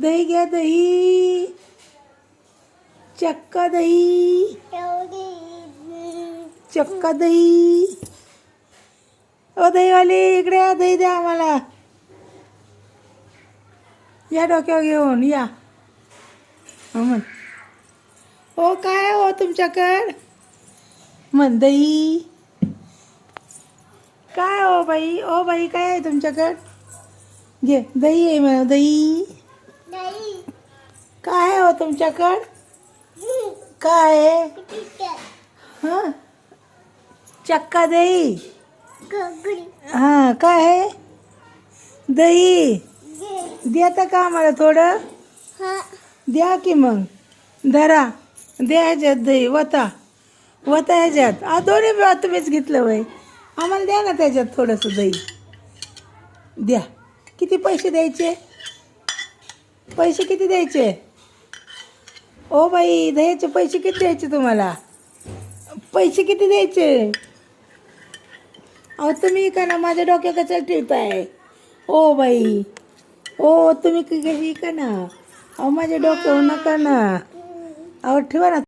दही घ्या दही. चक्का दही. चक्का दही. ओ दहीवाली इकडे या, दही द्या आम्हाला. या डोक्यावर घेऊन या. म्हण ओ काय हो तुमच्याकडं. म्हण दही. काय हो बाई, ओ बाई काय आहे तुमच्याकडं. घे दही आहे म्हणा दही. काय आहे हो तुमच्याकडं. काय आहे. हां चक्का दही. हां काय आहे. दही देता का आम्हाला थोडं. द्या की मग. धरा द्या ह्याच्यात दही. वता वता ह्याच्यात. दोन्ही बी तुम्हीच घेतलं वय. आम्हाला द्या ना त्याच्यात थोडंसं दही द्या. किती पैसे द्यायचे. पैसे किती द्यायचे. ओ बाई दह्याचे पैसे किती द्यायचे तुम्हाला. पैसे किती द्यायचे. अहो तुम्ही का ना माझ्या डोक्या कशाला ठेवताय. ओ बाई ओ तुम्ही कशी का ना. अहो माझ्या डोक्यावर नका ना. अहो ठेवा ना.